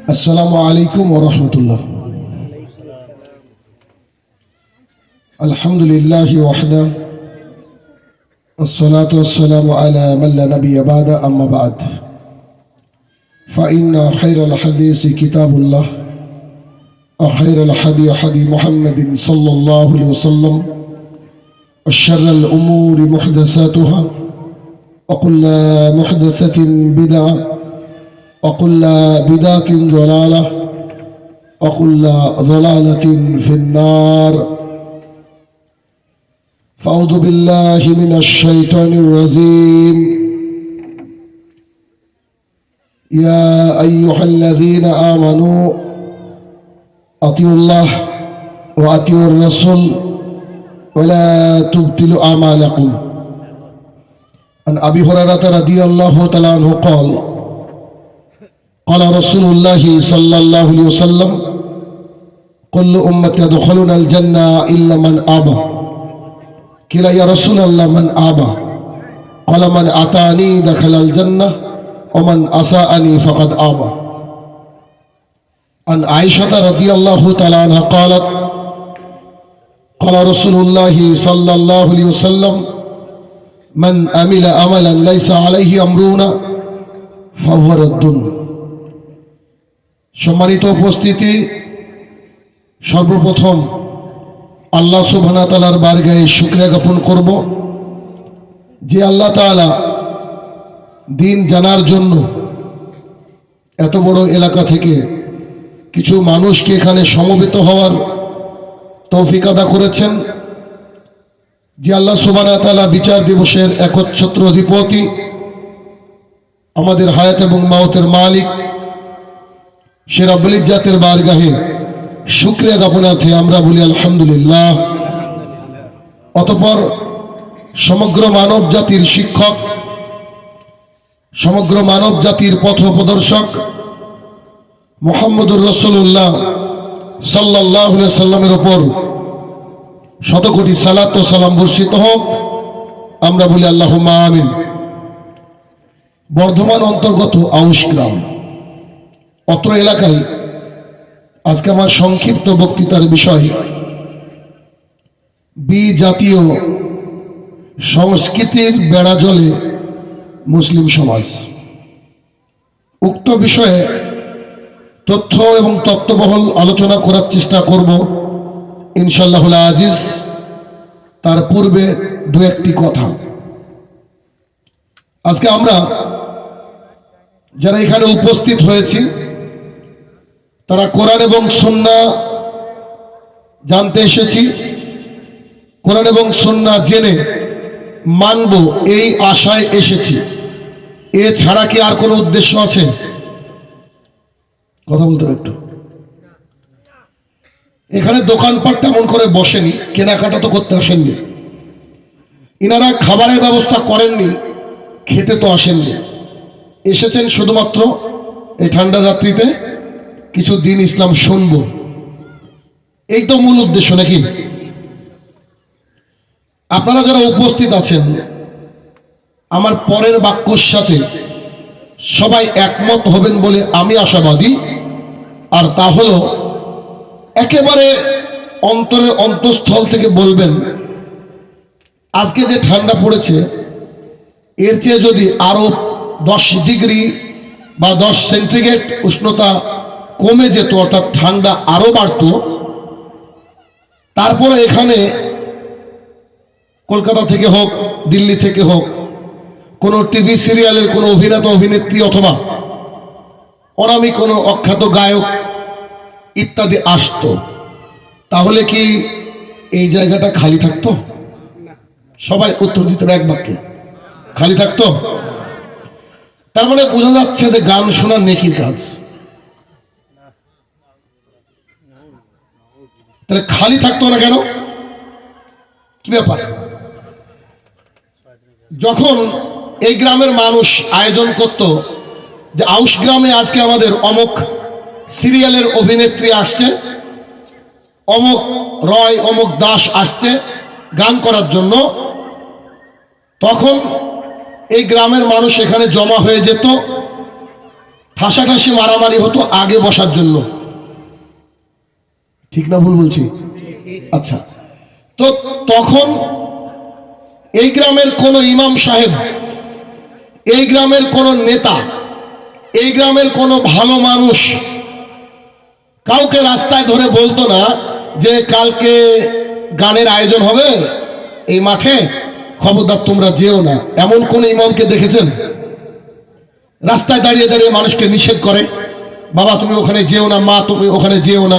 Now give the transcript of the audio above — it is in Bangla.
السلام عليكم ورحمة الله. الحمد لله وحده والصلاة والسلام على من لا نبي بعد. أما بعد فإن خير الحديث كتاب الله وخير الحديث حديث محمد صلى الله عليه وسلم وشر الأمور محدثاتها وكل محدثة بدعة وكل بدعة ضلالة وكل ضلالة في النار. فأعوذ بالله من الشيطان الرجيم. يا أيها الذين آمنوا أطيعوا الله وأطيعوا الرسول ولا تبطلوا أعمالكم. عن أبي هريرة رضي الله تعالى عنه قال قال رسول الله صلى الله عليه وسلم كل أمتي يدخلون الجنة إلا من أبى. قيل يا رسول الله من أبى؟ قال من أطاعني دخل الجنة ومن أساءني فقد أبى. عن عائشة رضي الله تعالى عنها قالت قال رسول الله صلى الله عليه وسلم من عمل عملا ليس عليه أمرنا فهو رد. সম্মানিত উপস্থিতি, সর্বপ্রথম আল্লাহ সুবহানাহু ওয়া তাআলার বারগাহে শুকরিয়া জ্ঞাপন করব যে আল্লাহ তাআলা দিন জানার জন্য এত বড় এলাকা থেকে কিছু মানুষকে এখানে সমবেত হওয়ার তৌফিক আদা করেছেন। যে আল্লাহ সুবহানাহু ওয়া তাআলা বিচার দিবসের একচ্ছত্র অধিপতি, আমাদের হায়াত এবং মাউতের মালিক, সে রব্বুল ইজ্জাতের বারগাহে শুকরিয়া জ্ঞাপনার্থে আমরা বলি আলহামদুলিল্লাহ। অতঃপর সমগ্র মানব জাতির শিক্ষক, সমগ্র মানব জাতির পথ প্রদর্শক মুহাম্মদুর রাসূলুল্লাহ সাল্লাল্লাহু আলাইহি সাল্লামের উপর শতকোটি সালাত ও সালাম বর্ষিত হোক। আমরা বলি আল্লাহুম্মা আমিন। বর্ধমান অন্তর্গত আউশ গ্রাম, অত্র এলাকায় আজকে আমার সংক্ষিপ্ত বক্তৃতার বিষয় বিজাতীয় সংস্কৃতির বেড়া জলে মুসলিম সমাজ। উক্ত বিষয়ে তথ্য এবং তত্ত্ববহল আলোচনা করার চেষ্টা করব ইনশাআল্লাহুল আজিজ। তার পূর্বে দু একটি কথা। আজকে আমরা যারা এখানে উপস্থিত হয়েছি তারা কোরআন এবং সুন্নাহ জানতে এসেছি। কোরআন এবং সুন্নাহ জেনে মানব এই আশায় এসেছি। এছাড়া কি আর কোনো উদ্দেশ্য আছে? কথা বলতে একটু। এখানে দোকানপাট তেমন করে বসেনি, কেনাকাটা তো করতে আসেননি। ইনারা খাবারের ব্যবস্থা করেননি, খেতে তো আসেননি। এসেছেন শুধুমাত্র এই ঠান্ডা রাত্রিতে কিছু দিন ইসলাম শুনবো, এই তো মূল উদ্দেশ্য নাকি? আপনারা যারা উপস্থিত আছেন আমার পরের বাক্যর সাথে সবাই একমত হবেন বলে আমি আশাবাদী। আর তা হলো একেবারে অন্তরের অন্তঃস্থল থেকে বলবেন আজকে যে ঠান্ডা পড়েছে এর চেয়ে যদি আরো 10 ডিগ্রি বা 10 সেন্টিগ্রেড উষ্ণতা কমে যেত, অর্থাৎ ঠান্ডা আরো বাড়তো, তারপরে এখানে কলকাতা থেকে হোক দিল্লি থেকে হোক কোনো টিভি সিরিয়ালের কোনো অভিনেতা অভিনেত্রী অথবা অনামী কোনো অখ্যাত গায়ক ইত্যাদি আসতো, তাহলে কি এই জায়গাটা খালি থাকতো? সবাই উত্তর দিতে এক বাক্যে খালি থাকতো। তার মানে বোঝা যাচ্ছে যে গান শোনার নেকির কাজ। তাহলে খালি থাকতো না কেন? কি ব্যাপার? যখন এই গ্রামের মানুষ আয়োজন করত যে আউশ গ্রামে আজকে আমাদের অমুক সিরিয়ালের অভিনেত্রী আসছে, অমুক রয় অমুক দাস আসছে গান করার জন্য, তখন এই গ্রামের মানুষ এখানে জমা হয়ে যেত। ঠাসাঠাসি মারামারি হতো আগে বসার জন্য। ঠিক না ভুল বলছি? আচ্ছা, তো তখন এই গ্রামের কোন ইমাম সাহেব, এই গ্রামের কোন নেতা, এই গ্রামের কোন ভালো মানুষ কাউকে রাস্তায় ধরে বলতো না যে কালকে গানের আয়োজন হবে এই মাঠে, খবরদার তোমরা যেও না। এমন কোন ইমামকে দেখেছেন রাস্তায় দাঁড়িয়ে দাঁড়িয়ে মানুষকে নিষেধ করে, বাবা তুমি ওখানে যেও না, মা তুমি ওখানে যেও না?